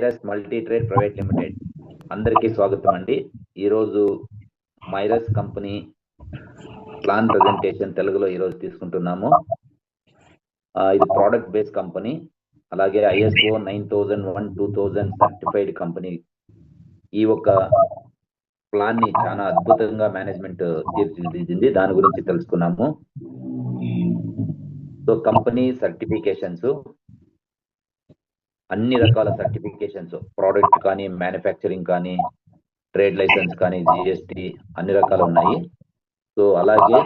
మైరస్ multi trade private limited అందరికీ స్వాగతం అండి. ఈరోజు మైరస్ కంపెనీ ప్లాన్ ప్రెజెంటేషన్ తెలుగులో ఈరోజు తీసుకుంటున్నాము. ఇది ప్రోడక్ట్ బేస్ కంపెనీ, అలాగే ISO 9001 2000 సర్టిఫైడ్ కంపెనీ. ఈ ఒక ప్లాన్ ని చాలా అద్భుతంగా మేనేజ్మెంట్ తీర్చిదిద్దింది, దాని గురించి తెలుసుకున్నాము. సో కంపెనీ సర్టిఫికేషన్స్, అన్ని రకాల సర్టిఫికేషన్స్, ప్రోడక్ట్ కానీ, మ్యానుఫ్యాక్చరింగ్ కానీ, ట్రేడ్ లైసెన్స్ కానీ, GST అన్ని రకాలు ఉన్నాయి. సో అలాగే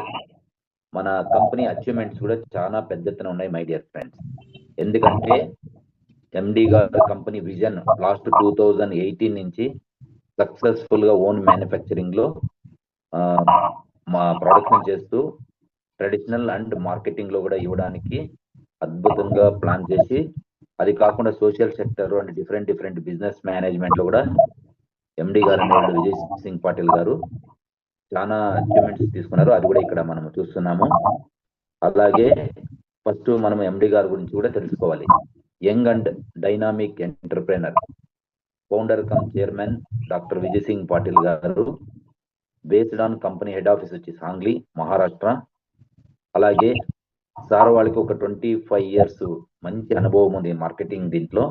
మన కంపెనీ అచీవ్మెంట్స్ కూడా చాలా పెద్ద ఎత్తున ఉన్నాయి మై డియర్ ఫ్రెండ్స్. ఎందుకంటే MD గారు కంపెనీ విజన్ లాస్ట్ 2018 నుంచి సక్సెస్ఫుల్ గా ఓన్ మ్యానుఫ్యాక్చరింగ్ లో మా ప్రొడక్షన్ చేస్తూ ట్రెడిషనల్ అండ్ మార్కెటింగ్ లో కూడా ఇవ్వడానికి అద్భుతంగా ప్లాన్ చేసి, అది కాకుండా social sector and different business management లో కూడా MD గారు అనేవాళ్ళు విజయ్ సింగ్ పాటిల్ గారు చాలా అచీవ్మెంట్స్ తీసుకున్నారు. అది కూడా ఇక్కడ మనం చూస్తున్నాము. అలాగే ఫస్ట్ మనం MD గారి గురించి కూడా తెలుసుకోవాలి. Young and dynamic entrepreneur, founder cum chairman doctor Vijay Singh Patil గారు. Based on company head office వచ్చి సాంగ్లీ, మహారాష్ట్ర. అలాగే సార్ వాళ్ళకి ఒక 25 years మంచి అనుభవం ఉంది మార్కెటింగ్ దీంట్లో.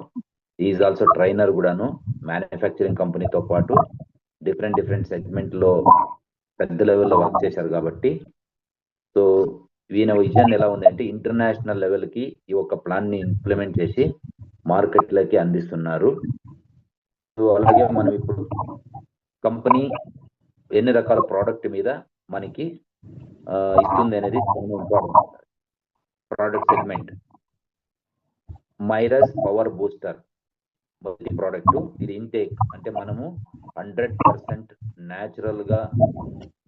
ఈజ్ ఆల్సో ట్రైనర్ కూడాను. మ్యానుఫ్యాక్చరింగ్ కంపెనీతో పాటు డిఫరెంట్ సెగ్మెంట్ లో పెద్ద లెవెల్లో వర్క్ చేశారు కాబట్టి, సో ఈయన విజన్ ఎలా ఉంది అంటే ఇంటర్నేషనల్ లెవెల్ కి ఈ ఒక ప్లాన్ ని ఇంప్లిమెంట్ చేసి మార్కెట్లకి అందిస్తున్నారు. సో అలాగే మనం ఇప్పుడు కంపెనీ ఎన్ని రకాల ప్రోడక్ట్ మీద మనకి ఇస్తుంది అనేది ప్రోడక్ట్ సెగ్మెంట్. మైరస్ పవర్ బూస్టర్ మొదటి ప్రోడక్ట్. ఇది ఇంటేక్ అంటే మనము 100% న్యాచురల్ గా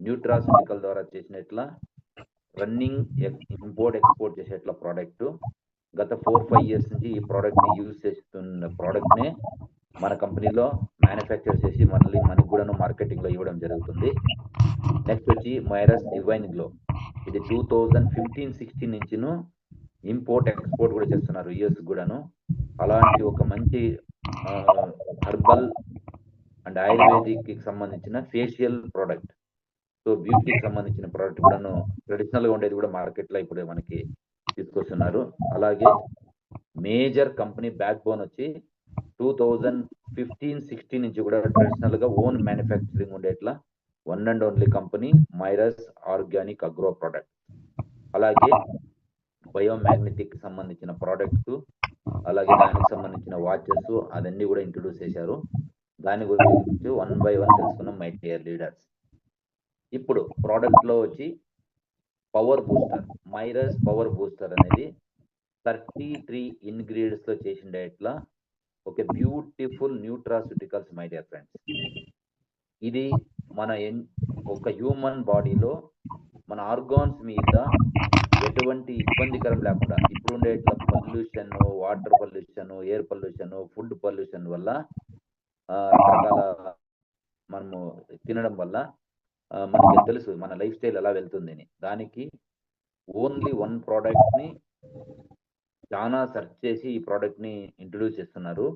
న్యూట్రాసిటికల్ ద్వారా చేసినట్ల రన్నింగ్ ఇంపోర్ట్ ఎక్స్పోర్ట్ చేసేట్ల ప్రోడక్ట్. గత 4-5 years నుంచి ఈ ప్రోడక్ట్ ని యూజ్ చేస్తున్న ప్రోడక్ట్ నే మన కంపెనీలో మ్యానుఫ్యాక్చర్ చేసి మళ్ళీ మనకు కూడా మార్కెటింగ్ లో ఇవ్వడం జరుగుతుంది. నెక్స్ట్ వచ్చి మైరస్ డివైన్ గ్లో. ఇది 2015-16 నుంచి ఇంపోర్ట్ ఎక్స్పోర్ట్ కూడా చేస్తున్నారు US కూడాను. అలాంటి ఒక మంచి హెర్బల్ అండ్ ఆయుర్వేదిక్ కి సంబంధించిన ఫేషియల్ ప్రోడక్ట్. సో బ్యూటీకి సంబంధించిన ప్రోడక్ట్ కూడాను ట్రెడిషనల్ గా ఉండేది కూడా మార్కెట్ లో ఇప్పుడు మనకి తీసుకొస్తున్నారు. అలాగే మేజర్ కంపెనీ బ్యాక్ బోన్ వచ్చి 2015-16 నుంచి కూడా ట్రెడిషనల్ గా ఓన్ మ్యానుఫ్యాక్చరింగ్ ఉండేట్లా one and only company Myrus organic agro product. అలాగే బయోమాగ్నెటిక్ సంబంధించిన ప్రోడక్ట్స్, అలాగే దానికి సంబంధించిన వాచెస్ అదన్నీ కూడా ఇంట్రొడ్యూస్ చేశారు. దాని గురించి 1 by 1 తెలుసుకున్నాం మై డియర్ లీడర్స్. ఇప్పుడు ప్రోడక్ట్ లో వచ్చి పవర్ బూస్టర్, మైరస్ పవర్ బూస్టర్ అనేది 33 ingredients తో చేసిన ఇట్లా ఒక beautiful nutraceuticals my dear friends. ఇది మన ఒక హ్యూమన్ బాడీలో మన ఆర్గాన్స్ మీద ఎటువంటి ఇబ్బందికరం లేకుండా, ఇప్పుడు ఉండే pollution, water pollution, air pollution, food pollution వల్ల రకరకాల మనము తినడం వల్ల మనకి తెలుసు మన లైఫ్ స్టైల్ ఎలా వెళ్తుంది అని. దానికి ఓన్లీ 1 ప్రోడక్ట్ ని చాలా సెర్చ్ చేసి ఈ ప్రోడక్ట్ ని ఇంట్రొడ్యూస్ చేస్తున్నారు.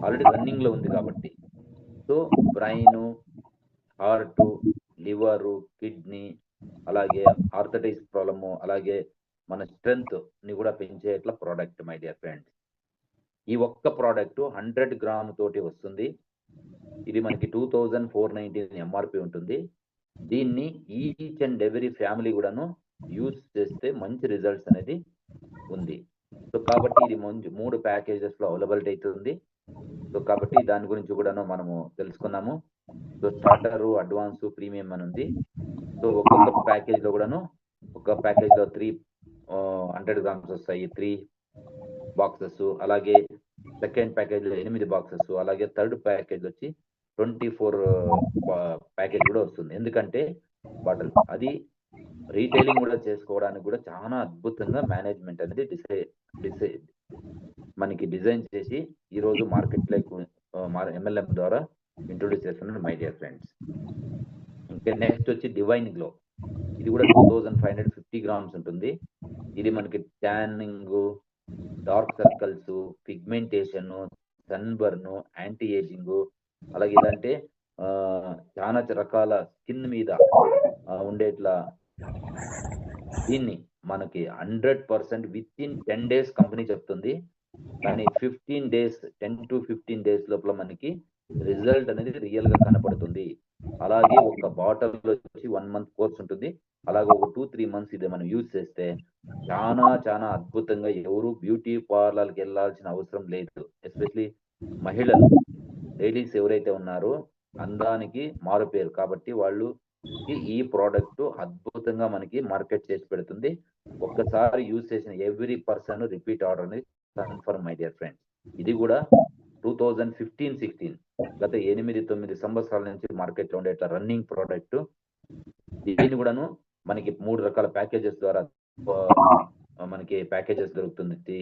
ఆల్రెడీ రన్నింగ్ లో ఉంది కాబట్టి. So brain, heart, liver, kidney, అలాగే ఆర్థరైటిస్ ప్రాబ్లము, అలాగే మన స్ట్రెంగ్త్ ని కూడా పెంచేట్ల ప్రోడక్ట్ మై డియర్ ఫ్రెండ్స్. ఈ ఒక్క ప్రోడక్ట్ 100 grams తోటి వస్తుంది. ఇది మనకి 2419 MRP ఉంటుంది. దీన్ని ఈచ్ అండ్ ఎవ్రీ ఫ్యామిలీ కూడాను యూజ్ చేస్తే మంచి రిజల్ట్స్ అనేది ఉంది. సో కాబట్టి ఇది 3 packages లో అవైలబిలిటీ అవుతుంది. సో కాబట్టి దాని గురించి కూడాను మనము తెలుసుకున్నాము. సో స్టార్టర్, అడ్వాన్స్, ప్రీమియం అని ఉంది. సో ఒక్కొక్క ప్యాకేజ్ లో కూడాను, ఒక ప్యాకేజ్ లో 300 grams వస్తాయి, 3 boxes. అలాగే సెకండ్ ప్యాకేజ్ లో 8 boxes. అలాగే థర్డ్ ప్యాకేజ్ వచ్చి 24 ప్యాకేజ్ కూడా వస్తుంది. ఎందుకంటే బాటిల్ అది రీటైలింగ్ కూడా చేసుకోవడానికి కూడా చాలా అద్భుతంగా మేనేజ్మెంట్ అనేది మనకి డిజైన్ చేసి ఈ రోజు మార్కెట్ లో MLM ద్వారా ఇంట్రొడ్యూస్ చేస్తున్నారు మై డియర్ ఫ్రెండ్స్. ఇంకా నెక్స్ట్ వచ్చి డివైన్ గ్లో. ఇది కూడా 2550 grams ఉంటుంది. ఇది మనకి tanning, dark circles, pigmentation, sun burn, anti ageing, అలాగే ఇదంటే చాలా రకాల స్కిన్ మీద ఉండేట్లా దీన్ని మనకి 100% విత్ ఇన్ 10 days కంపెనీ చెప్తుంది. కానీ 15 days 10 to 15 days లోపల మనకి రిజల్ట్ అనేది రియల్ గా కనపడుతుంది. అలాగే ఒక బాటిల్ వచ్చి 1 month కోర్స్ ఉంటుంది. అలాగే ఒక 2-3 months ఇది మనం యూజ్ చేస్తే చాలా అద్భుతంగా ఎవరు బ్యూటీ పార్లర్కి వెళ్ళాల్సిన అవసరం లేదు. ఎస్పెషలీ మహిళలు లేడీస్ ఎవరైతే ఉన్నారో అందానికి మారుపేరు కాబట్టి వాళ్ళు ఈ ప్రోడక్ట్ అద్భుతంగా మనకి మార్కెట్ చేసి పెడుతుంది. ఒక్కసారి యూజ్ చేసిన ఎవ్రీ పర్సన్ రిపీట్ ఆర్డర్ అనేది కన్ఫర్మ్ మై డియర్ ఫ్రెండ్స్. ఇది కూడా 2015-16 గత 8-9 సంవత్సరాల నుంచి మార్కెట్ లో ఉండే రన్నింగ్ ప్రోడక్ట్. దీన్ని కూడాను మనకి 3 రకాల ప్యాకేజెస్ ద్వారా మనకి ప్యాకేజెస్ దొరుకుతుంది.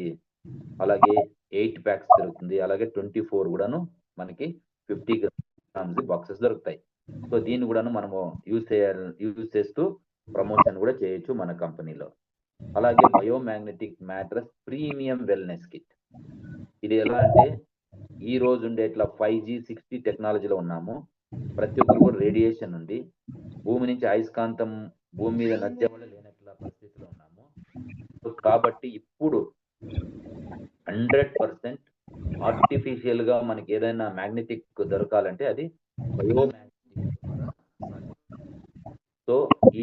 అలాగే 8 packs దొరుకుతుంది. అలాగే 24 కూడాను మనకి 50 grams బాక్సెస్ దొరుకుతాయి. సో దీన్ని కూడాను మనము యూజ్ చేస్తూ ప్రమోషన్ కూడా చేయొచ్చు మన కంపెనీలో. అలాగే biomagnetic mattress premium wellness kit. ఇది ఎలా అంటే ఈ రోజు ఉండేట్లా 5G 6G టెక్నాలజీలో ఉన్నాము. ప్రతి ఒక్కరు కూడా రేడియేషన్ ఉంది. భూమి నుంచి అయస్కాంతం భూమి మీద నచ్చే కూడా లేనట్ల పరిస్థితిలో ఉన్నాము. కాబట్టి ఇప్పుడు 100% ఆర్టిఫిషియల్ గా మనకి ఏదైనా మ్యాగ్నెటిక్ దొరకాలంటే అది బయోమాగ్నెటిక్. సో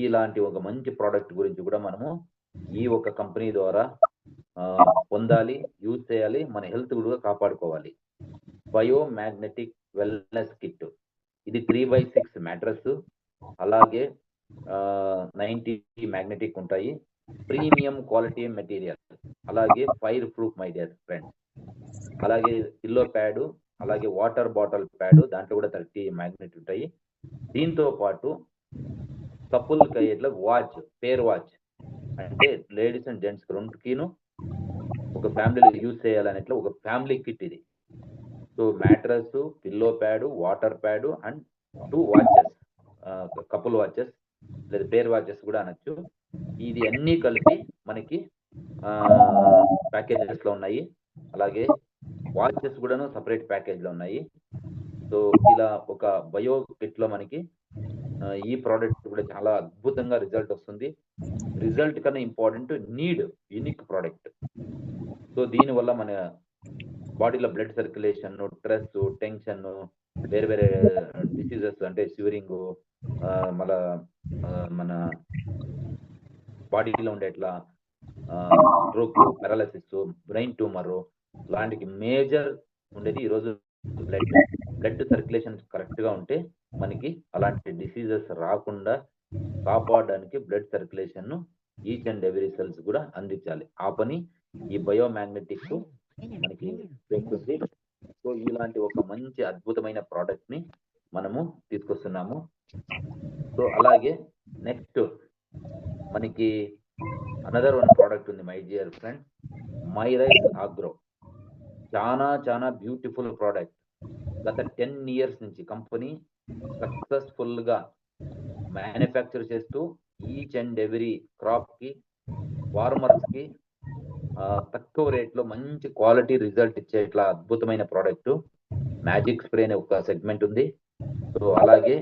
ఇలాంటి ఒక మంచి ప్రోడక్ట్ గురించి కూడా మనము ఈ ఒక కంపెనీ ద్వారా పొందాలి, యూజ్ చేయాలి, మన హెల్త్ కూడా కాపాడుకోవాలి. బయోమాగ్నెటిక్ వెల్నెస్ కిట్ ఇది 3x6 మ్యాట్రస్, అలాగే 90 మ్యాగ్నెటిక్ ఉంటాయి, ప్రీమియం క్వాలిటీ మెటీరియల్, అలాగే fire proof my dear friends. అలాగే పిల్లో ప్యాడ్, అలాగే వాటర్ బాటిల్ ప్యాడ్, దాంట్లో కూడా 30 మ్యాగ్నెట్ ఉంటాయి. దీంతో పాటు కపుల్ ఇట్లా వాచ్, పేర్ వాచ్ అంటే లేడీస్ అండ్ జెంట్స్ రెండుకిను ఒక ఫ్యామిలీలో యూజ్ చేయాలనేట్లా ఒక ఫ్యామిలీ కిట్ ఇది. So mattress, pillow pad, water pad and 2 watches, couple watches లేదా పేర్ వాచెస్ కూడా అనొచ్చు. ఇది అన్ని కలిపి మనకి ప్యాకేజెస్ లో ఉన్నాయి. అలాగే వాచెస్ కూడాను సపరేట్ ప్యాకేజ్ లో ఉన్నాయి. సో ఇలా ఒక బయో కిట్ లో మనకి ఈ ప్రోడక్ట్ కూడా చాలా అద్భుతంగా రిజల్ట్ వస్తుంది. రిజల్ట్ కన్నా important need, unique product. So దీనివల్ల మన బాడీలో బ్లడ్ సర్క్యులేషన్, స్ట్రెస్, టెన్షన్, వేరే వేరే డిసీజెస్ అంటే షివరింగ్, మళ్ళా మన బాడీలో ఉండేట్లా స్ట్రోక్, పారాలసిస్, బ్రెయిన్ ట్యూమర్ లాంటి మేజర్ ఉండేది ఈరోజు బ్లడ్ సర్క్యులేషన్ కరెక్ట్ గా ఉంటే మనకి అలాంటి డిసీజెస్ రాకుండా కాపాడడానికి blood circulation each and every cells కూడా అందించాలి. ఆ పని ఈ బయోమాగ్నెటిక్ మనకి చేస్తుంది. సో ఇలాంటి ఒక మంచి అద్భుతమైన ప్రోడక్ట్ ని మనము తీసుకొస్తున్నాము. సో అలాగే నెక్స్ట్ మనకి అనదర్ వన్ ప్రోడక్ట్ ఉంది మై డియర్ ఫ్రెండ్, మైరైస్ ఆగ్రో. చాలా బ్యూటిఫుల్ ప్రోడక్ట్. గత 10 years నుంచి కంపెనీ సక్సెస్ఫుల్ గా మ్యానుఫ్యాక్చర్ చేస్తూ ఈచ్ అండ్ ఎవ్రీ క్రాప్ కి, ఫార్మర్స్ కి తక్కువ రేట్ లో మంచి క్వాలిటీ రిజల్ట్ ఇచ్చే ఇట్లా అద్భుతమైన ప్రోడక్ట్. మ్యాజిక్ స్ప్రే అనే ఒక సెగ్మెంట్ ఉంది. సో అలాగే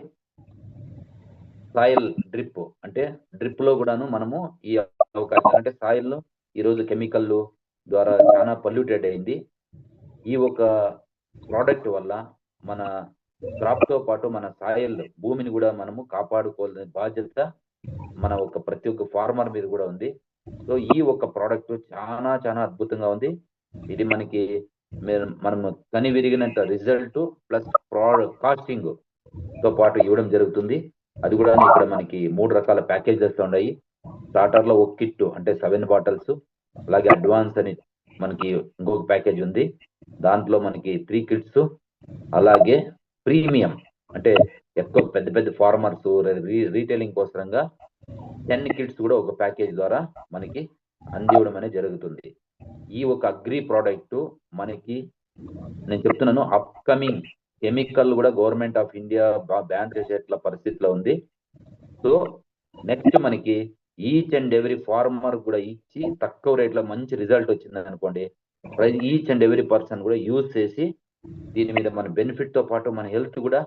సాయిల్ డ్రిప్, అంటే డ్రిప్ లో కూడాను మనము ఈ అవకాశం, అంటే సాయిల్ లో ఈరోజు కెమికల్ ద్వారా చాలా పొల్యూటెడ్ అయింది. ఈ ఒక ప్రోడక్ట్ వల్ల మన క్రాప్ తో పాటు మన సాయిల్ భూమిని కూడా మనము కాపాడుకోవాల్సిన బాధ్యత మన ఒక ప్రతి ఒక్క ఫార్మర్ మీద కూడా ఉంది. సో ఈ ఒక ప్రోడక్ట్ చాలా అద్భుతంగా ఉంది. ఇది మనకి మనము కని విరిగినంత రిజల్ట్ ప్లస్ కాస్టింగ్ తో పాటు ఇవ్వడం జరుగుతుంది. అది కూడా ఇక్కడ మనకి 3 రకాల ప్యాకేజెస్ ఉన్నాయి. స్టార్టర్ లో ఒక కిట్ అంటే 7 బాటిల్స్, అలాగే అడ్వాన్స్ అని మనకి ఇంకొక ప్యాకేజ్ ఉంది. దాంట్లో మనకి 3 కిట్స్, అలాగే ప్రీమియం అంటే ఎక్కువ పెద్ద ఫార్మర్స్ రీటైలింగ్ కోసంగా 10 కిట్స్ కూడా ఒక ప్యాకేజ్ ద్వారా మనకి అందివ్వడం అనేది జరుగుతుంది. ఈ ఒక అగ్రి ప్రోడక్ట్ మనకి నేను చెప్తున్నాను, అప్కమింగ్ కెమికల్ కూడా గవర్నమెంట్ ఆఫ్ ఇండియా బ్యాన్ చేసేట్ల పరిస్థితిలో ఉంది. సో నెక్స్ట్ మనకి ఈచ్ అండ్ ఎవ్రీ ఫార్మర్ కూడా ఇచ్చి తక్కువ రేట్ లో మంచి రిజల్ట్ వచ్చింది అనుకోండి, ఈచ్ అండ్ ఎవ్రీ పర్సన్ కూడా యూజ్ చేసి దీని మీద మన బెనిఫిట్ తో పాటు మన హెల్త్ కూడా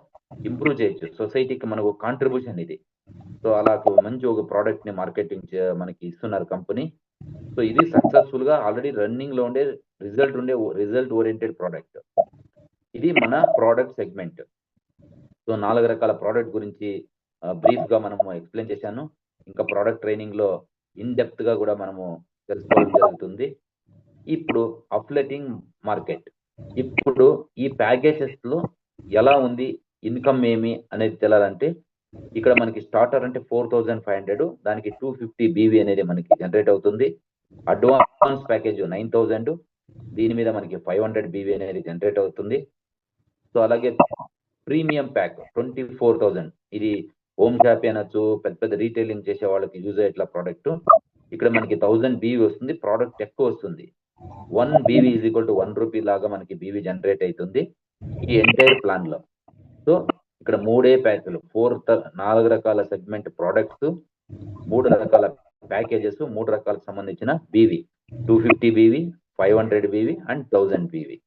ఇంప్రూవ్ చేయొచ్చు. సొసైటీకి మనకు కాంట్రిబ్యూషన్ ఇది. సో అలా మంచి ఒక ప్రోడక్ట్ ని మార్కెటింగ్ మనకి ఇస్తున్నారు కంపెనీ. సో ఇది సక్సెస్ఫుల్ గా ఆల్రెడీ రన్నింగ్ లో ఉండే రిజల్ట్ ఓరియంటెడ్ ప్రోడక్ట్. ఇది మన ప్రోడక్ట్ సెగ్మెంట్. సో 4 రకాల ప్రోడక్ట్ గురించి బ్రీఫ్ గా మనము ఎక్స్ప్లెయిన్ చేశాను. ఇంకా ప్రోడక్ట్ ట్రైనింగ్ లో ఇన్ డెప్త్ గా కూడా మనము తెలుసుకోవడం జరుగుతుంది. ఇప్పుడు అఫ్లెటింగ్ మార్కెట్. ఇప్పుడు ఈ ప్యాకేజెస్ లో ఎలా ఉంది, ఇన్కమ్ ఏమి అనేది తెలాలంటే ఇక్కడ మనకి స్టార్టర్ అంటే 4,500, దానికి 250 బీవీ అనేది మనకి జనరేట్ అవుతుంది. అడ్వాన్స్ ప్యాకేజ్ 9,000, దీని మీద మనకి 500 బీవీ అనేది జనరేట్ అవుతుంది. సో అలాగే ప్రీమియం ప్యాక్ 24,000, ఇది హోమ్ షాప్ అనొచ్చు, పెద్ద పెద్ద రీటైలింగ్ చేసే వాళ్ళకి యూజ్ అయ్యేట్లా ప్రోడక్ట్. ఇక్కడ మనకి 1000 బీవీ వస్తుంది, ప్రోడక్ట్ ఎక్కువ వస్తుంది. 1 BV is equal to 1 rupee లాగా మనకి బీవీ జనరేట్ అవుతుంది ఈ ఎంటైర్ ప్లాన్ లో. సో ఇక్కడ 3 ప్యాకులు, 4 రకాల సెగ్మెంట్ ప్రోడక్ట్స్, 3 రకాల ప్యాకేజెస్, 3 రకాలకు సంబంధించిన BV, 250 BV, 500 BV and 1000 BV.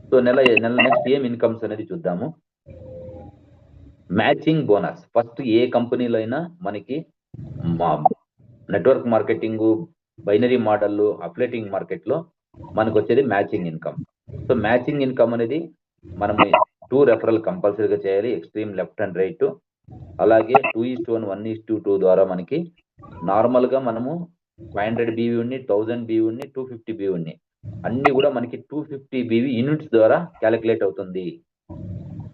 So నెల నెక్స్ట్ ఏం ఇన్కమ్స్ అనేది చూద్దాము. Matching bonus. ఫస్ట్ ఏ కంపెనీలో అయినా మనకి network marketing, binary model, affiliating market లో మనకు వచ్చేది matching income. So matching income అనేది మనం 2 రెఫరల్ కంపల్సరీగా చేయాలి, ఎక్స్ట్రీమ్ లెఫ్ట్ అండ్ రైట్. అలాగే 2:1, 1:2 ద్వారా మనకి నార్మల్ గా మనము 500 బీవీ ఉన్ని, 1000 బీవీ ఉన్ని, 250 బీవీ ఉన్ని అన్ని కూడా మనకి 250 బీవీ యూనిట్స్ ద్వారా క్యాలిక్యులేట్ అవుతుంది.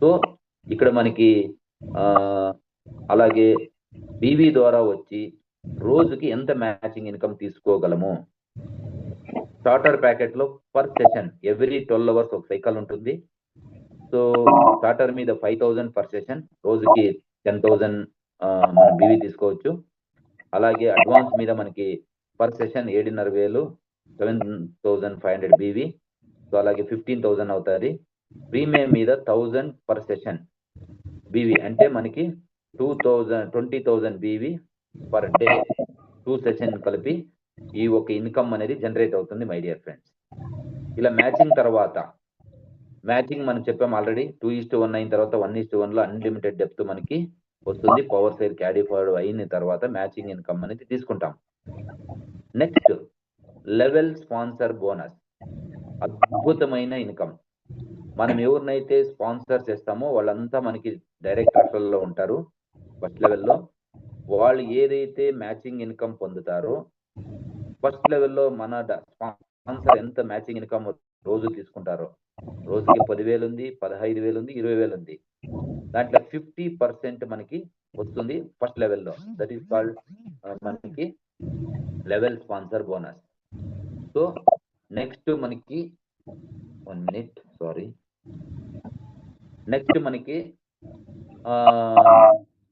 సో ఇక్కడ మనకి అలాగే బీవీ ద్వారా వచ్చి రోజుకి ఎంత మ్యాచింగ్ ఇన్కమ్ తీసుకోగలము. స్టార్టర్ ప్యాకెట్ లో పర్ సెషన్ ఎవ్రీ 12 అవర్స్ ఒక సైకిల్ ఉంటుంది. సో స్టార్టర్ మీద 5,000 పర్ సెషన్, రోజుకి 10,000 మనం బీవీ తీసుకోవచ్చు. అలాగే అడ్వాన్స్ మీద మనకి పర్ సెషన్ 7,500, 7,500 బీవీ. సో అలాగే 15,000 అవుతుంది. ప్రీమియం మీద 1,000 పర్ సెషన్ బీవీ అంటే మనకి 20,000 బీవీ పర్ డే, 2 సెషన్ కలిపి ఈ ఒక ఇన్కమ్ అనేది జనరేట్ అవుతుంది మై డియర్ ఫ్రెండ్స్. ఇలా మ్యాచింగ్ తర్వాత, మ్యాచింగ్ మనం చెప్పాం ఆల్రెడీ, 2:1 అయిన తర్వాత 1:1 లో అన్లిమిటెడ్ డెప్త్ మనకి వస్తుంది. పవర్ షేర్ క్యారీ ఫార్వర్డ్ అయిన తర్వాత మ్యాచింగ్ ఇన్కమ్ అనేది తీసుకుంటాం. Next level sponsor bonus. అద్భుతమైన ఇన్కమ్. మనం ఎవరినైతే స్పాన్సర్ చేస్తామో వాళ్ళంతా మనకి డైరెక్ట్ రెఫరల్ లో ఉంటారు. ఫస్ట్ లెవెల్లో వాళ్ళు ఏదైతే మ్యాచింగ్ ఇన్కమ్ పొందుతారో, ఫస్ట్ లెవెల్లో మన స్పాన్సర్ ఎంత మ్యాచింగ్ ఇన్కమ్ రోజు తీసుకుంటారో, రోజుకి 10,000 ఉంది, 15,000 ఉంది, 20,000 ఉంది, దాంట్లో 50% మనకి వస్తుంది ఫస్ట్ లెవెల్లో. దట్ ఈస్ కాల్డ్ మనకి level sponsor bonus. So next మనకి 1 మినిట్, సారీ. నెక్స్ట్ మనకి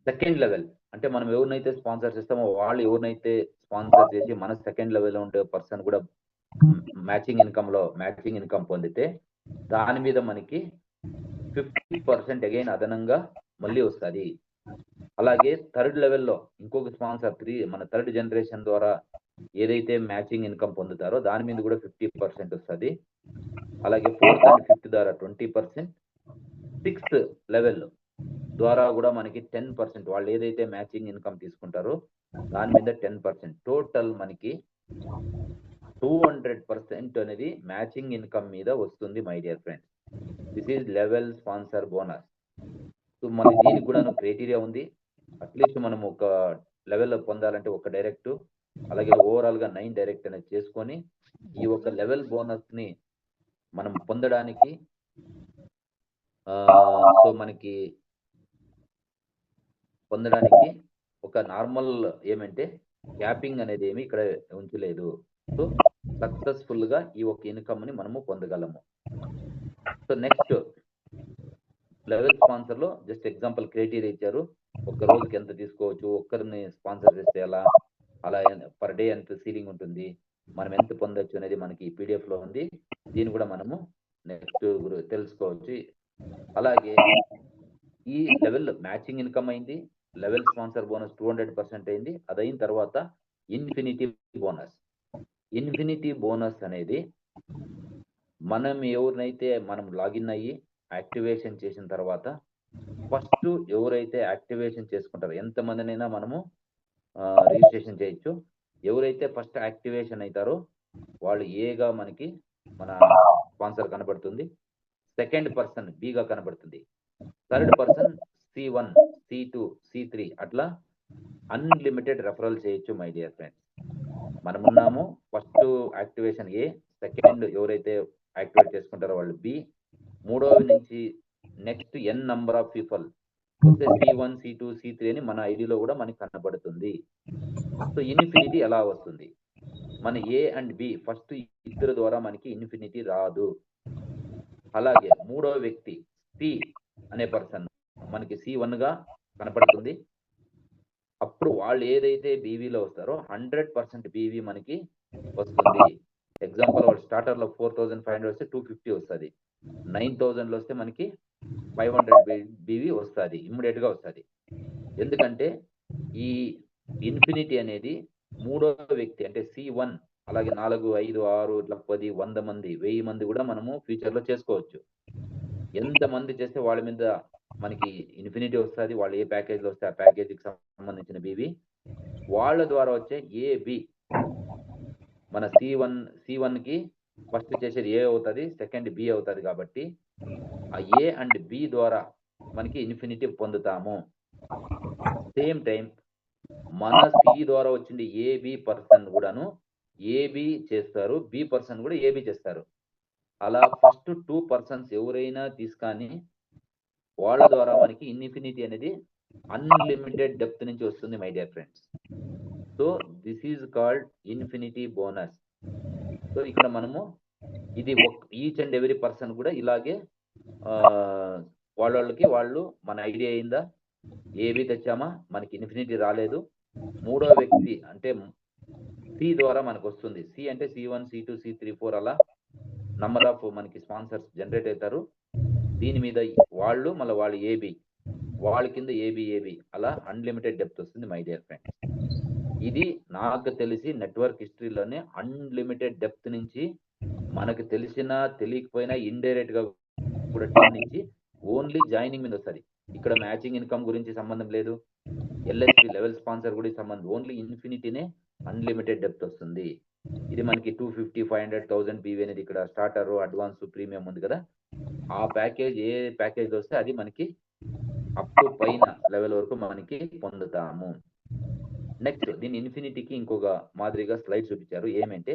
సెకండ్ లెవెల్ అంటే మనం ఎవరినైతే స్పాన్సర్ చేస్తామో వాళ్ళు ఎవరినైతే స్పాన్సర్ చేసి మన సెకండ్ లెవెల్లో ఉండే పర్సన్ కూడా మ్యాచింగ్ ఇన్కమ్ పొందితే దాని మీద మనకి 50% అగైన్ అదనంగా మళ్ళీ వస్తుంది. అలాగే థర్డ్ లెవెల్లో ఇంకొక స్పాన్సర్ మన థర్డ్ జనరేషన్ ద్వారా ఏదైతే మ్యాచింగ్ ఇన్కమ్ పొందుతారో దాని మీద కూడా 50% వస్తుంది. అలాగే 4th and 5th ద్వారా 20%, 6th లెవెల్ ద్వారా కూడా మనకి 10%, వాళ్ళు ఏదైతే మ్యాచింగ్ ఇన్కమ్ తీసుకుంటారో దాని మీద 10%, టోటల్ మనకి 200% అనేది మ్యాచింగ్ ఇన్కమ్ మీద వస్తుంది my dear friends. This is level sponsor bonus. So మళ్ళీ దీనికి కూడా క్రైటీరియా ఉంది. అట్లీస్ట్ మనం ఒక లెవెల్ పొందాలంటే ఒక డైరెక్ట్, అలాగే ఓవరాల్ గా 9 డైరెక్ట్ అనేది చేసుకొని ఈ ఒక లెవెల్ బోనస్ ని మనం పొందడానికి సో మనకి ఒక నార్మల్ ఏమంటే క్యాపింగ్ అనేది ఏమి ఇక్కడ ఉంచలేదు. సో సక్సెస్ఫుల్ గా ఈ ఒక ఇన్కమ్ ని మనము పొందగలము. సో నెక్స్ట్ లెవెల్ స్పాన్సర్ లో జస్ట్ ఎగ్జాంపుల్ క్రైటీరియా ఇచ్చారు. ఒక్క రోజుకి ఎంత తీసుకోవచ్చు, ఒక్కరిని స్పాన్సర్ చేస్తే అలా పర్ డే ఎంత సీలింగ్ ఉంటుంది, మనం ఎంత పొందొచ్చు అనేది మనకి PDF లో ఉంది. దీన్ని కూడా మనము నెక్స్ట్ తెలుసుకోవచ్చు. అలాగే ఈ లెవెల్ మ్యాచింగ్ ఇన్కమ్ అయింది, లెవెల్ స్పాన్సర్ బోనస్ 200% అయింది. అదైన తర్వాత ఇన్ఫినిటీ బోనస్ అనేది మనం ఎవరినైతే మనం లాగిన్ అయ్యి యాక్టివేషన్ చేసిన తర్వాత ఫస్ట్ ఎవరైతే యాక్టివేషన్ చేసుకుంటారో ఎంతమందినైనా మనము రిజిస్ట్రేషన్ చేయొచ్చు. ఎవరైతే ఫస్ట్ యాక్టివేషన్ అవుతారో వాళ్ళు ఏగా మనకి మన స్పాన్సర్ కనబడుతుంది. సెకండ్ పర్సన్ బిగా కనబడుతుంది. Third person C1, C2, C3 అట్లా అన్లిమిటెడ్ రెఫరల్ చేయొచ్చు మై డియర్ ఫ్రెండ్స్. మనమున్నాము ఫస్ట్ యాక్టివేషన్ ఏ, సెకండ్ ఎవరైతే యాక్టివేట్ చేసుకుంటారో వాళ్ళు బి, మూడోవి నుంచి next N number of people వస్తే C1, C2, C3 అని మన ఐడిలో కూడా మనకి కనబడుతుంది. సో ఇన్ఫినిటీ ఎలా వస్తుంది? మన ఏ అండ్ బి ఫస్ట్ ఇద్దరు ద్వారా మనకి ఇన్ఫినిటీ రాదు. అలాగే మూడో వ్యక్తి సి అనే పర్సన్ మనకి C1 గా కనపడుతుంది. అప్పుడు వాళ్ళు ఏదైతే బీవీలో వస్తారో 100% బీవీ మనకి వస్తుంది. ఎగ్జాంపుల్ వాళ్ళు స్టార్టర్ లో 4500 వస్తే 250 వస్తుంది. 9000 వస్తే మనకి 500 బీవీ వస్తుంది, ఇమ్మీడియట్ గా వస్తుంది. ఎందుకంటే ఈ ఇన్ఫినిటీ అనేది మూడో వ్యక్తి అంటే C1 అలాగే 4, 5, 6 ఇట్లా 10, 100 మంది 1000 మంది కూడా మనము ఫ్యూచర్ లో చేసుకోవచ్చు. ఎంత మంది చేస్తే వాళ్ళ మీద మనకి ఇన్ఫినిటీ వస్తుంది. వాళ్ళు ఏ ప్యాకేజ్ లో వస్తే ఆ ప్యాకేజీకి సంబంధించిన బీవీ వాళ్ళ ద్వారా వచ్చే ఏ బి మన C1 కి ఫస్ట్ చేసేది ఏ అవుతుంది, సెకండ్ బి అవుతుంది. కాబట్టి ఆ ఏ అండ్ బి ద్వారా మనకి ఇన్ఫినిటీ పొందుతాము. సేమ్ టైం మన సి ద్వారా వచ్చింది ఏబి పర్సన్ కూడాను ఏబి చేస్తారు, బి పర్సన్ కూడా ఏబి చేస్తారు. అలా ఫస్ట్ 2 పర్సన్స్ ఎవరైనా తీసుకొని వాళ్ళ ద్వారా మనకి ఇన్ఫినిటీ అనేది అన్లిమిటెడ్ డెప్త్ నుంచి వస్తుంది my dear friends. So this is called infinity bonus. So ఇక్కడ మనము ఇది ఈచ్ అండ్ ఎవరీ పర్సన్ కూడా ఇలాగే వాళ్ళకి వాళ్ళు మన ఐడియా అయిందా, ఏబి తెచ్చామా మనకి ఇన్ఫినిటీ రాలేదు, మూడో వ్యక్తి అంటే సి ద్వారా మనకు వస్తుంది. సి అంటే C1, C2, C3, C4 అలా నంబర్ ఆఫ్ మనకి స్పాన్సర్స్ జనరేట్ అవుతారు. దీని మీద వాళ్ళు మళ్ళీ వాళ్ళు ఏబి, వాళ్ళ కింద ఏబి అలా అన్లిమిటెడ్ డెప్త్ వస్తుంది మై డియర్ ఫ్రెండ్స్. ఇది నాకు తెలిసి నెట్వర్క్ హిస్టరీలోనే అన్లిమిటెడ్ డెప్త్ నుంచి మనకు తెలిసినా తెలియకపోయినా ఇండైరెక్ట్ గా కూడా టీం నుంచి ఓన్లీ జాయినింగ్ మీద వస్తుంది. ఇక్కడ మ్యాచింగ్ ఇన్కమ్ గురించి సంబంధం లేదు, LSP లెవెల్ స్పాన్సర్ కూడా సంబంధం, ఓన్లీ ఇన్ఫినిటీనే అన్లిమిటెడ్ డెప్త్ వస్తుంది. ఇది మనకి 250, 500, 1000 బీవీ అనేది ఇక్కడ స్టార్టర్, అడ్వాన్స్, ప్రీమియం ఉంది కదా. ఆ ప్యాకేజ్ ఏ ప్యాకేజ్ వస్తే అది మనకి అప్ టు పైన లెవెల్ వరకు మనకి పొందుతాము. నెక్స్ట్ దీని ఇన్ఫినిటీకి ఇంకొక మాదిరిగా స్లైడ్ చూపించారు. ఏమంటే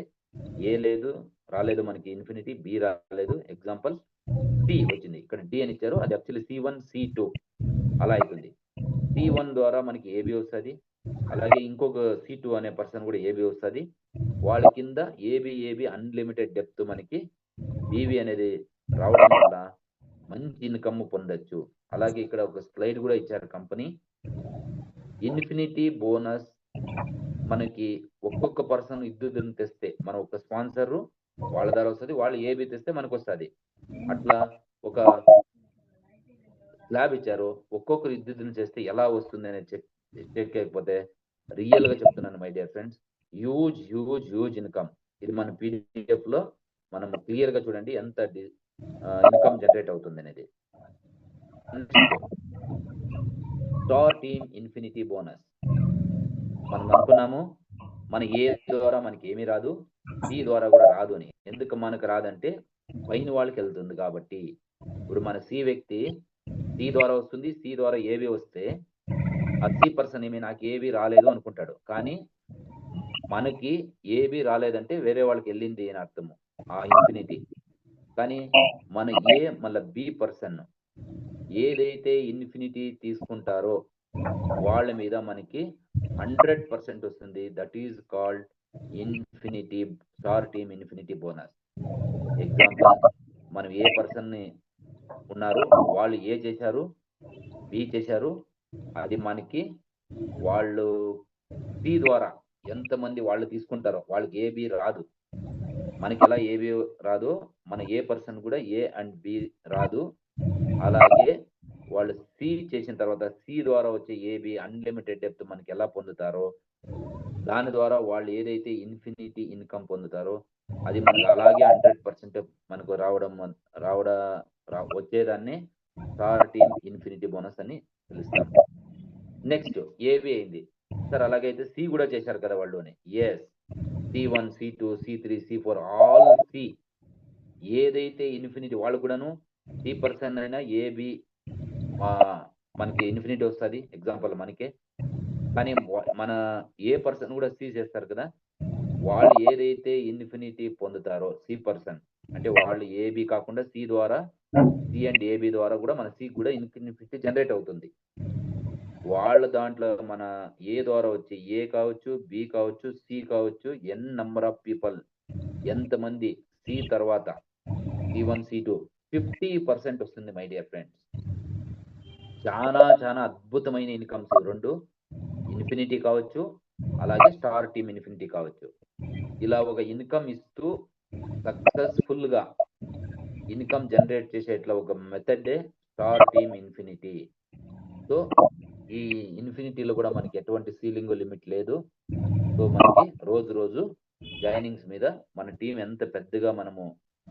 ఏ లేదు రాలేదు మనకి ఇన్ఫినిటీ, బి రాలేదు, ఎగ్జాంపుల్ సి వచ్చింది, ఇక్కడ డి అని ఇచ్చారు. అది యాక్చువల్లీ C1, C2 అలా అవుతుంది. C1 ద్వారా మనకి ఏబి వస్తుంది, అలాగే ఇంకొక C2 అనే పర్సన్ కూడా ఏబి వస్తుంది. వాళ్ళ కింద ఏబి అన్లిమిటెడ్ డెప్త్ మనకి బీవీ అనేది రావడం వల్ల మంచి ఇన్కమ్ పొందొచ్చు. అలాగే ఇక్కడ ఒక స్లైడ్ కూడా ఇచ్చారు కంపెనీ. ఇన్ఫినిటీ బోనస్ మనకి ఒక్కొక్క పర్సన్ ఇద్దరు తెస్తే మన ఒక స్పాన్సర్ వాళ్ళ ద్వారా వస్తుంది, వాళ్ళు ఏబి తెస్తే మనకు వస్తుంది. అట్లా ఒక స్లాబ్ ఇచ్చారు. ఒక్కొక్కరు ఇద్దరు చేస్తే ఎలా వస్తుంది అనేది చెక్ అయిపోతే రియల్ గా చెప్తున్నాను my dear friends, huge income. ఇది మన PDF లో మనం క్లియర్ గా చూడండి ఎంత ఇన్కమ్ జనరేట్ అవుతుంది అనేది. స్టార్ టీమ్ ఇన్ఫినిటీ బోనస్ మనం అనుకున్నాము మన ఏ ద్వారా మనకి ఏమీ రాదు, సి ద్వారా కూడా రాదు అని. ఎందుకు మనకు రాదంటే పైన వాళ్ళకి వెళ్తుంది కాబట్టి. ఇప్పుడు మన సి వ్యక్తి సి ద్వారా వస్తుంది, సి ద్వారా ఏవి వస్తే ఆ సి పర్సన్ ఏమి నాకు ఏవి రాలేదు అనుకుంటాడు. కానీ మనకి ఏబి రాలేదంటే వేరే వాళ్ళకి వెళ్ళింది అని అర్థము ఆ ఇన్ఫినిటీ. కానీ మన ఏ మళ్ళీ బి పర్సన్ ఏదైతే ఇన్ఫినిటీ తీసుకుంటారో వాళ్ళ మీద మనకి 100% వస్తుంది. That is called infinity star team infinity bonus. Example మనం ఏ పర్సన్ ని ఉన్నారు, వాళ్ళు ఏ చేశారు, బి చేశారు, అది మనకి వాళ్ళు సి ద్వారా ఎంతమంది వాళ్ళు తీసుకుంటారో వాళ్ళకి ఏబి రాదు. మనకి ఎలా ఏబి రాదు, మన ఏ పర్సన్ కూడా ఏ అండ్ బి రాదు. అలాగే వాళ్ళు సి చేసిన తర్వాత సి ద్వారా వచ్చే ఏబి అన్లిమిటెడ్ డెప్త్ మనకి ఎలా పొందుతారో దాని ద్వారా వాళ్ళు ఏదైతే ఇన్ఫినిటీ ఇన్కమ్ పొందుతారో అది మనకు అలాగే 100% మనకు వచ్చేదాన్ని స్టార్ టీమ్ ఇన్ఫినిటీ బోనస్ అని పిలుస్తాం. నెక్స్ట్ ఏబి అయింది సార్, అలాగైతే సి కూడా చేశారు కదా వాళ్ళు అని. Yes, C1, C2, C3, C4 all C ఏదైతే ఇన్ఫినిటీ వాళ్ళు కూడాను C% అయినా ఏబి మనకి ఇన్ఫినిటీ వస్తుంది ఎగ్జాంపుల్ మనకే. కానీ మన ఏ పర్సన్ కూడా సి చేస్తారు కదా, వాళ్ళు ఏదైతే ఇన్ఫినిటీ పొందుతారో C% అంటే వాళ్ళు ఏబి కాకుండా సి ద్వారా సి అండ్ ఏబి ద్వారా కూడా మన సి కూడా ఇన్ఫినిటీ జనరేట్ అవుతుంది. వాళ్ళ దాంట్లో మన ఏ ద్వారా వచ్చి ఏ కావచ్చు, బి కావచ్చు, సి కావచ్చు, ఎన్ నంబర్ ఆఫ్ పీపుల్ ఎంతమంది సి తర్వాత C1, C2 50% వస్తుంది మై డియర్ ఫ్రెండ్స్. చాలా చాలా అద్భుతమైన ఇన్కమ్స్ రెండు, ఇన్ఫినిటీ కావచ్చు అలాగే స్టార్ టీమ్ ఇన్ఫినిటీ కావచ్చు. ఇలా ఒక ఇన్కమ్ ఇస్తూ సక్సెస్ఫుల్ గా ఇన్కమ్ జనరేట్ చేసేట్లా ఒక మెథడే స్టార్ టీమ్ ఇన్ఫినిటీ. సో ఈ ఇన్ఫినిటీలో కూడా మనకి ఎటువంటి సీలింగ్ లిమిట్ లేదు. సో మనకి రోజు జాయినింగ్స్ మీద మన టీం ఎంత పెద్దగా మనము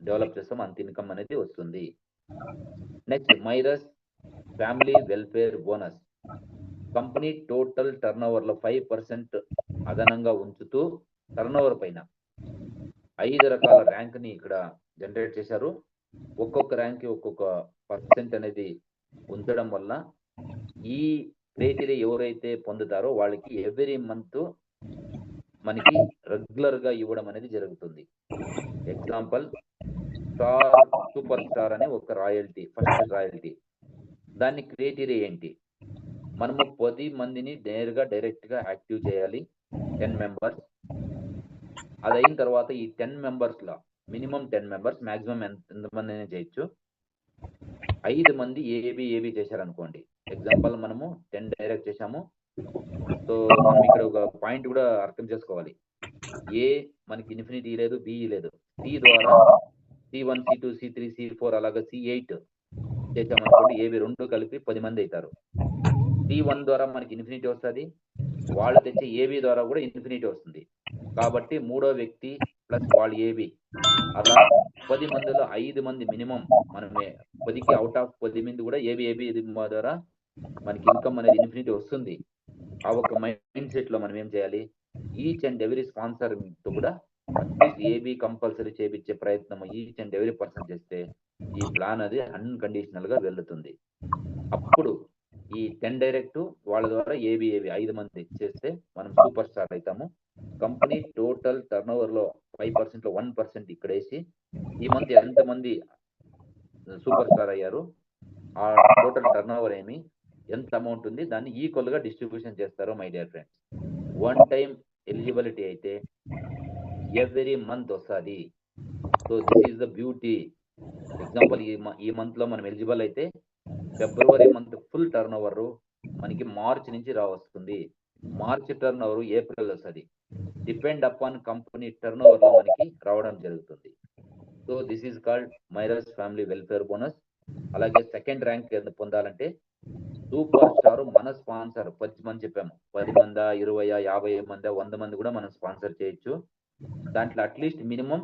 డెవలప్ చేస్తామో అంత ఇన్కమ్ అనేది వస్తుంది. Next Myrus family welfare bonus. Company total turnover లో 5% అదనంగా ఉంచుతూ టర్నోవర్ పైన 5 రకాల ర్యాంక్ ని ఇక్కడ జనరేట్ చేశారు. ఒక్కొక్క ర్యాంక్ కి ఒక్కొక్క పర్సెంట్ అనేది ఉంచడం వల్ల ఈ క్రైటీరియా ఎవరైతే పొందుతారో వాళ్ళకి ఎవ్రీ మంత్ మనకి రెగ్యులర్ గా ఇవ్వడం అనేది జరుగుతుంది. ఎగ్జాంపుల్ స్టార్ సూపర్ స్టార్ అనే ఒక రాయల్టీ, ఫస్ట్ రాయల్టీ. దాని క్రైటీరియా ఏంటి? మనము 10 మందిని నేరుగా డైరెక్ట్ గా యాక్టివ్ చేయాలి, 10 మెంబర్స్. అది అయిన తర్వాత ఈ 10 మెంబర్స్ లో మినిమం 10 మెంబర్స్, మాక్సిమం ఎంతమంది చేయొచ్చు. 5 మంది ఏబి చేశారనుకోండి. ఎగ్జాంపుల్ మనము 10 డైరెక్ట్ చేశాము. సో మనం ఇక్కడ ఒక పాయింట్ కూడా అర్థం చేసుకోవాలి. ఏ మనకి ఇన్ఫినిటీ లేదు, బి లేదు. సి ద్వారా C1, C2, C3, C4 అలాగా C8 చేసామనుకోండి. ఏబి రెండు కలిపి 10 మంది అవుతారు. C1 ద్వారా మనకి ఇన్ఫినిటీ వస్తుంది, వాళ్ళు తెచ్చే ఏబి ద్వారా కూడా ఇన్ఫినిటీ వస్తుంది. కాబట్టి మూడో వ్యక్తి ప్లస్ వాళ్ళు ఏబి అలా 10 మందిలో 5 మంది మినిమం మనమే 10కి అవుట్ ఆఫ్ 10 మంది కూడా ఏబి ద్వారా మనకి ఇన్కమ్ అనేది ఇన్ఫినిటీ వస్తుంది. ఆ ఒక మైండ్ సెట్ లో మనం ఏం చేయాలి, ఈచ్ అండ్ ఎవరీ స్పాన్సర్ తో కూడా అట్లీస్ట్ ఏబి కంపల్సరీ చేపించే ప్రయత్నం ఈచ్ అండ్ ఎవరీ పర్సన్ చేస్తే ఈ ప్లాన్ అది అన్కండిషనల్ గా వెళ్తుంది. అప్పుడు ఈ 10 డైరెక్ట్ వాళ్ళ ద్వారా ఏబి 5 మంది చేస్తే మనం సూపర్ స్టార్ అవుతాము. కంపెనీ టోటల్ టర్నోవర్ లో 5% లో 1% ఇక్కడ వేసి ఈ మంత్ ఎంతమంది సూపర్ స్టార్ అయ్యారు, ఆ టోటల్ టర్నోవర్ ఏమి ఎంత అమౌంట్ ఉంది దాన్ని ఈక్వల్ గా డిస్ట్రిబ్యూషన్ చేస్తారు my dear friends. One time eligibility అయితే ఎవ్రీ మంత్ వస్తుంది. So this is the beauty. Example ఈ మంత్ లో మనం ఎలిజిబుల్ అయితే February month full turn over మనకి మార్చ్ నుంచి వస్తుంది. మార్చ్ టర్న్ ఓవర్ ఏప్రిల్ వస్తుంది. Depend upon company turn over లో మనకి రావడం జరుగుతుంది. So this is called Myrus family welfare bonus. అలాగే సెకండ్ ర్యాంక్ పొందాలంటే సూపర్ స్టార్ మన స్పాన్సర్ 10 మంది చెప్పాము, 10 మంది 20 50 మంది 100 మంది కూడా మనం స్పాన్సర్ చేయొచ్చు. దాంట్లో అట్లీస్ట్ మినిమం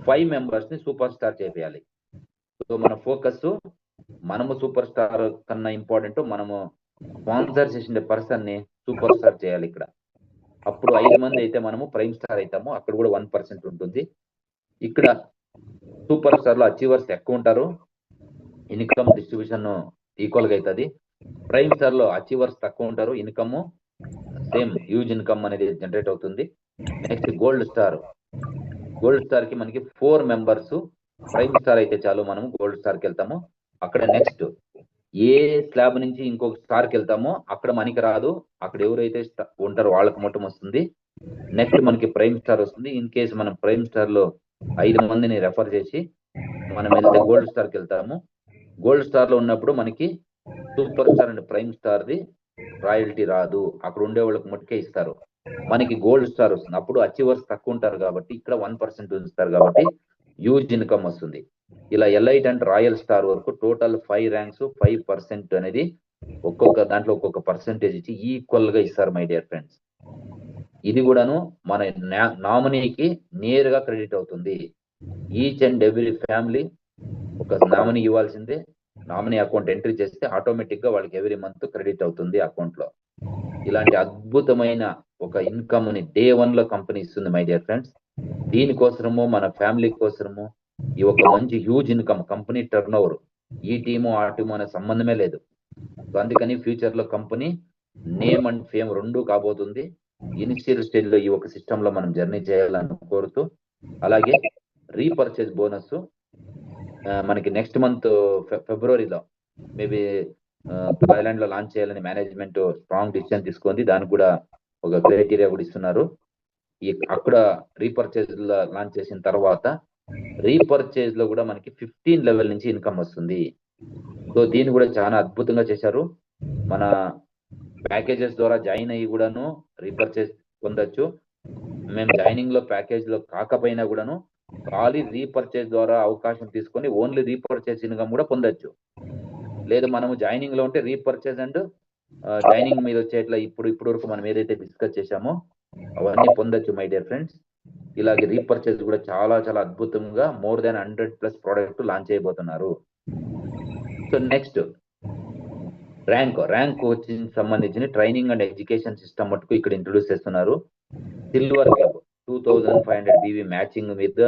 5 మెంబర్స్ ని సూపర్ స్టార్ చేయాలి. సో మన ఫోకస్ మనము సూపర్ స్టార్ కన్నా ఇంపార్టెంట్ మనము స్పాన్సర్ చేసిన పర్సన్ ని సూపర్ స్టార్ చేయాలి ఇక్కడ. అప్పుడు 5 మంది అయితే మనము ప్రైమ్ స్టార్ అవుతాము, అక్కడ కూడా 1% ఉంటుంది. ఇక్కడ సూపర్ స్టార్ లో అచీవర్స్ ఎక్కువ ఉంటారు, ఇన్కమ్ డిస్ట్రిబ్యూషన్ ఈక్వల్ గా అవుతుంది. ప్రైమ్ స్టార్ లో అచీవర్స్ తక్కువ ఉంటారు, ఇన్కమ్ సేమ్ హ్యూజ్ ఇన్కమ్ అనేది జనరేట్ అవుతుంది. నెక్స్ట్ గోల్డ్ స్టార్ కి మనకి 4 మెంబర్స్. ప్రైమ్ స్టార్ అయితే చాలు మనము గోల్డ్ స్టార్ కి వెళ్తాము. అక్కడ నెక్స్ట్ ఏ స్లాబ్ నుంచి ఇంకొక స్టార్ కి వెళ్తామో అక్కడ మనకి రాదు, అక్కడ ఎవరైతే ఉంటారో వాళ్ళకి మొత్తం వస్తుంది. నెక్స్ట్ మనకి ప్రైమ్ స్టార్ వస్తుంది. ఇన్ కేసు మనం ప్రైమ్ స్టార్ లో 5 మందిని రెఫర్ చేసి మనం వెళ్తే గోల్డ్ స్టార్ కి వెళ్తాము. గోల్డ్ స్టార్ లో ఉన్నప్పుడు మనకి super star and prime star the royalty రాదు, అక్కడ ఉండే వాళ్ళకి మట్టుకే ఇస్తారు. మనకి గోల్డ్ స్టార్ వస్తుంది. అప్పుడు అచీవర్స్ తక్కువ ఉంటారు కాబట్టి ఇక్కడ 1% ఉంచుతారు కాబట్టి హ్యూజ్ ఇన్కమ్ వస్తుంది. ఇలా ఎలైట్ అండ్ రాయల్ స్టార్ వరకు టోటల్ 5 ర్యాంక్స్ 5% అనేది ఒక్కొక్క దాంట్లో ఒక్కొక్క పర్సెంటేజ్ ఇచ్చి ఈక్వల్ గా ఇస్తారు మై డియర్ ఫ్రెండ్స్. ఇది కూడాను మన నామినీకి నేరుగా క్రెడిట్ అవుతుంది. ఈచ్ అండ్ ఎవ్రీ ఫ్యామిలీ ఒక నామినీ ఇవ్వాల్సిందే. నామినీ అకౌంట్ ఎంట్రీ చేస్తే ఆటోమేటిక్ గా వాళ్ళకి ఎవ్రీ మంత్ క్రెడిట్ అవుతుంది అకౌంట్ లో. ఇలాంటి అద్భుతమైన ఒక ఇన్కమ్ ని డే 1 లో కంపెనీ ఇస్తుంది మై డియర్ ఫ్రెండ్స్. దీనికోసము మన ఫ్యామిలీ కోసము ఈ ఒక మంచి huge income company turn over ఈ టీము ఆ టీము అనే సంబంధమే లేదు. సో అందుకని ఫ్యూచర్ లో కంపెనీ నేమ్ అండ్ ఫేమ్ రెండు కాబోతుంది. ఇనిషియల్ స్టేజ్ లో ఈ ఒక సిస్టమ్ లో మనం జర్నీ చేయాలని కోరుతూ, అలాగే రీపర్చేజ్ బోనస్ మనకి నెక్స్ట్ మంత్ ఫిబ్రవరిలో మేబీ థాయిలాండ్ లో లాంచ్ చేయాలని మేనేజ్మెంట్ స్ట్రాంగ్ డిసిషన్ తీసుకుంది. దానికి కూడా ఒక క్రైటీరియా కూడా ఇస్తున్నారు. అక్కడ రీపర్చేజ్ లాంచ్ చేసిన తర్వాత రీపర్చేజ్ లో కూడా మనకి 15 లెవెల్ నుంచి ఇన్కమ్ వస్తుంది. సో దీన్ని కూడా చాలా అద్భుతంగా చేశారు. మన ప్యాకేజెస్ ద్వారా జాయిన్ అయ్యి కూడాను రీపర్చేజ్ పొందొచ్చు. మేము జాయినింగ్ లో ప్యాకేజ్ లో కాకపోయినా కూడాను ఖాళీ రీపర్చేజ్ ద్వారా అవకాశం తీసుకొని ఓన్లీ రీపర్చేజ్ ఇన్కమ్ కూడా పొందొచ్చు. లేదు మనము జాయినింగ్ లో ఉంటే రీపర్చేజ్ అండ్ జాయినింగ్ మీద వచ్చేట్లా ఇప్పుడు వరకు మనం ఏదైతే డిస్కస్ చేశామో అవన్నీ పొందొచ్చు మై డియర్ ఫ్రెండ్స్. ఇలాగే రీపర్చేజ్ కూడా చాలా చాలా అద్భుతంగా మోర్ దాన్ 100+ ప్రోడక్ట్ లాంచ్ చేయబోతున్నారు. సో నెక్స్ట్ ర్యాంక్ వచ్చి సంబంధించిన ట్రైనింగ్ అండ్ ఎడ్యుకేషన్ సిస్టమ్ మటుకు ఇక్కడ ఇంట్రొడ్యూస్ చేస్తున్నారు. సిల్వర్ క్లబ్ 2500 BV మ్యాచింగ్ మీద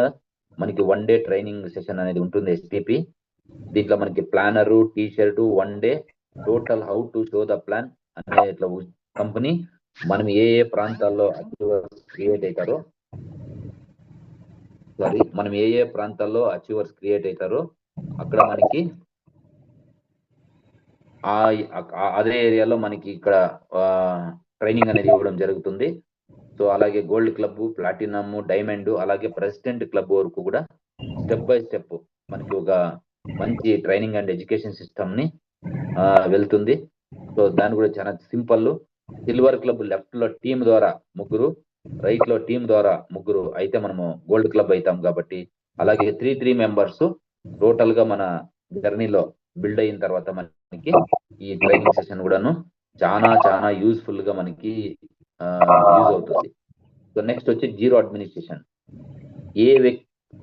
మనకి 1 డే ట్రైనింగ్ సెషన్ అనేది ఉంటుంది STP. దీంట్లో మనకి planner, T shirt, 1 day total how to show the plan అనే ఇట్లా కంపెనీ మనం ఏ ప్రాంతాల్లో అచీవర్స్ క్రియేట్ అవుతారో అక్కడ మనకి అదే ఏరియాలో మనకి ఇక్కడ ట్రైనింగ్ అనేది ఇవ్వడం జరుగుతుంది. సో అలాగే గోల్డ్ క్లబ్, ప్లాటినం, డైమండ్, అలాగే ప్రెసిడెంట్ క్లబ్ వరకు కూడా స్టెప్ బై స్టెప్ మనకి ఒక మంచి ట్రైనింగ్ అండ్ ఎడ్యుకేషన్ సిస్టమ్ ని వెళ్తుంది. సో దాని కూడా చాలా సింపుల్. సిల్వర్ క్లబ్ లెఫ్ట్ లో టీం ద్వారా 3, రైట్ లో టీం ద్వారా 3 అయితే మనము గోల్డ్ క్లబ్ అవుతాం కాబట్టి, అలాగే 3 మెంబర్స్ టోటల్ గా మన జర్నీలో బిల్డ్ అయిన తర్వాత మనకి ఈ ట్రైనింగ్ సెషన్ కూడాను చాలా చాలా యూస్ఫుల్ గా మనకి యూజ్ అవుతుంది. సో నెక్స్ట్ వచ్చి జీరో అడ్మినిస్ట్రేషన్.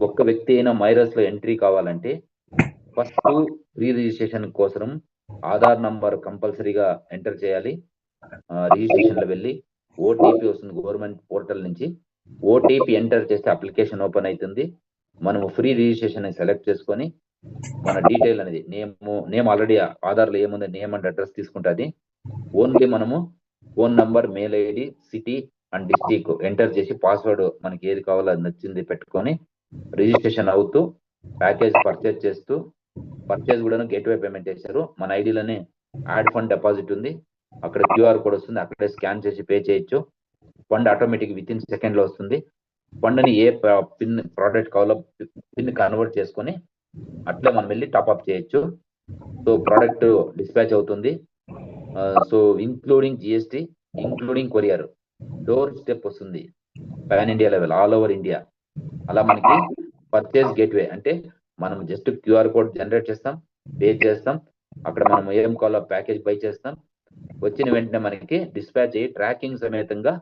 ఒక్క వ్యక్తి అయినా మైరస్ లో ఎంట్రీ కావాలంటే ఫస్ట్ ప్రీ రిజిస్ట్రేషన్ కోసం ఆధార్ నంబర్ కంపల్సరీగా ఎంటర్ చేయాలి. రిజిస్ట్రేషన్ లో వెళ్ళి ఓటీపీ వస్తుంది గవర్నమెంట్ పోర్టల్ నుంచి. ఓటీపీ ఎంటర్ చేస్తే అప్లికేషన్ ఓపెన్ అవుతుంది. మనము ఫ్రీ రిజిస్ట్రేషన్ సెలెక్ట్ చేసుకొని మన డీటెయిల్ అనేది నేమ్ ఆల్రెడీ ఆధార్ లో ఏముంది నేమ్ అండ్ అడ్రస్ తీసుకుంటుంది. ఓన్లీ మనము phone number, mail ID, city and district enter చేసి పాస్వర్డ్ మనకి ఏది కావాలో అది నచ్చింది పెట్టుకొని రిజిస్ట్రేషన్ అవుతూ ప్యాకేజ్ పర్చేజ్ చేస్తూ, పర్చేజ్ కూడా గేట్వే పేమెంట్ చేశారు. మన ఐడిలోనే యాడ్ ఫండ్ డిపాజిట్ ఉంది, అక్కడ QR కోడ్ వస్తుంది, అక్కడే స్కాన్ చేసి పే చేయొచ్చు. Fund automatic with in second లో వస్తుంది. ఫండ్ని ఏ పిన్ ప్రోడక్ట్ కావాలో పిన్ కన్వర్ట్ చేసుకొని అట్లే మనం వెళ్ళి టాప్అప్ చేయొచ్చు. సో ప్రోడక్ట్ డిస్పాచ్ అవుతుంది. So including GST, including courier, door step వస్తుంది pan India level, all over India. అలా మనకి పర్చేజ్ గేట్వే అంటే మనం జస్ట్ QR కోడ్ జనరేట్ చేస్తాం, పే చేస్తాం, అక్కడ మనం ఏం కావాలో ప్యాకేజ్ బై చేస్తాం, వచ్చిన వెంటనే మనకి డిస్పాచ్ అయ్యి ట్రాకింగ్ సమేతంగా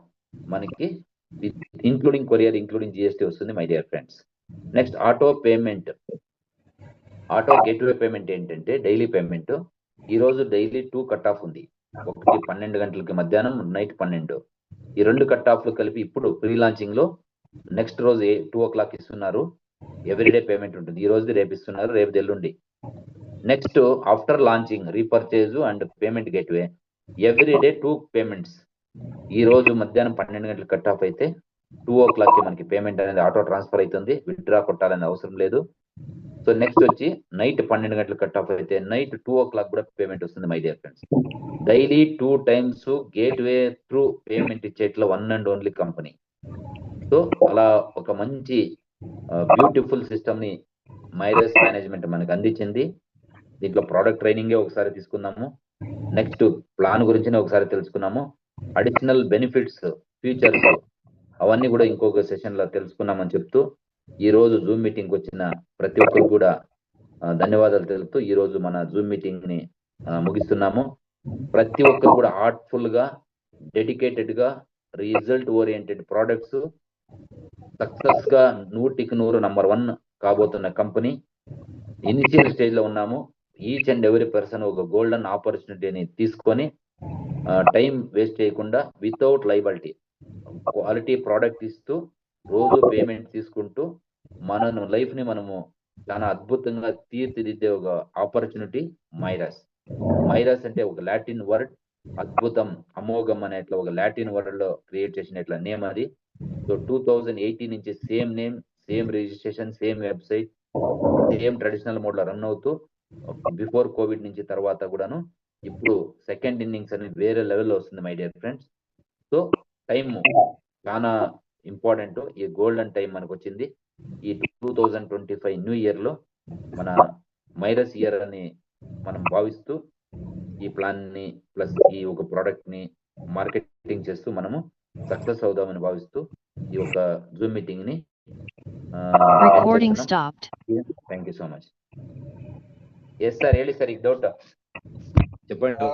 మనకి ఇంక్లూడింగ్ కొరియర్, ఇంక్లూడింగ్ GST వస్తుంది my dear friends. Next auto payment. Auto gateway payment ఏంటంటే డైలీ పేమెంట్. ఈ రోజు డైలీ 2 కట్ ఆఫ్ ఉంది. ఒకటి 12 గంటలకి మధ్యాహ్నం, నైట్ 12. ఈ 2 కట్ ఆఫ్లు కలిపి ఇప్పుడు ప్రీ లాంచింగ్ లో నెక్స్ట్ రోజు 2 o'clock ఇస్తున్నారు. ఎవ్రీడే పేమెంట్ ఉంటుంది. ఈ రోజు రేపు ఇస్తున్నారు, రేపు ఎల్లుండి. Next after launching repurchase and payment gateway everyday 2 payments. ఈ రోజు మధ్యాహ్నం 12 గంటలకు కట్ ఆఫ్ అయితే 2 o'clock కి మనకి పేమెంట్ అనేది ఆటో ట్రాన్స్ఫర్ అవుతుంది, విత్డ్రా కొట్టాలని అవసరం లేదు. సో నెక్స్ట్ వచ్చి నైట్ 12 గంటలకు కట్ ఆఫ్ అయితే నైట్ 2 o'clock కూడా పేమెంట్ వస్తుంది my dear friends. Daily 2 times gateway through payment ఇచ్చేట్ల one and only company. So అలా ఒక మంచి బ్యూటిఫుల్ సిస్టమ్ ని మైరస్ మేనేజ్మెంట్ మనకు అందించింది. దీంట్లో ప్రోడక్ట్ ట్రైనింగే ఒకసారి తీసుకున్నాము, నెక్స్ట్ ప్లాన్ గురించి ఒకసారి తెలుసుకున్నాము, అడిషనల్ బెనిఫిట్స్, ఫీచర్స్ అవన్నీ కూడా ఇంకొక సెషన్ లో తెలుసుకున్నామని చెప్తూ ఈ రోజు జూమ్ మీటింగ్ వచ్చిన ప్రతి ఒక్కరు కూడా ధన్యవాదాలు తెలుపుతూ ఈ రోజు మన జూమ్ మీటింగ్ ని ముగిస్తున్నాము. ప్రతి ఒక్కరు కూడా హార్ట్ఫుల్ గా, డెడికేటెడ్ గా రిజల్ట్ ఓరియంటెడ్ ప్రొడక్ట్స్ సక్సెస్ గా 100% #1 కాబోతున్న కంపెనీ. ఇనిషియల్ స్టేజ్ లో ఉన్నాము. ఈచ్ అండ్ ఎవరీ పర్సన్ ఒక గోల్డెన్ ఆపర్చునిటీని తీసుకొని టైం వేస్ట్ చేయకుండా వితౌట్ లైబిలిటీ క్వాలిటీ ప్రోడక్ట్ ఇస్తూ రోజు పేమెంట్ తీసుకుంటూ మన లైఫ్ ని మనము చాలా అద్భుతంగా తీర్చిదిద్దే ఒక ఆపర్చునిటీ మైరస్. మైరస్ అంటే ఒక లాటిన్ వర్డ్, అద్భుతం, అమోఘం అనేట్లా ఒక లాటిన్ వర్డ్ లో క్రియేట్ చేసినట్ల నేమ్ అది. సో 2018 నుంచి same name, same registration, same website, same traditional mode లో రన్ అవుతూ బిఫోర్ కోవిడ్ నుంచి తర్వాత కూడాను ఇప్పుడు సెకండ్ ఇన్నింగ్స్ అనేది వేరే లెవెల్లో వస్తుంది my dear friends. So time చాలా ఇంపార్టెంట్. ఈ గోల్డెన్ టైం మనకు వచ్చింది. ఈ 2025 న్యూ ఇయర్ లో మన మైరస్ ఇయర్ అని మనం భావిస్తూ ఈ ప్లాన్ ని ప్లస్ ఈ ఒక ప్రోడక్ట్ ని మార్కెటింగ్ చేస్తూ మనము సక్సెస్ అవుదామని భావిస్తూ ఈ యొక్క జూమ్ మీటింగ్ ని Recording stopped. Thank you so much. Yes sir, ಹೇಳಿ ಸರ್, ಈಗ ಡೌಟ್ చెప్పండి.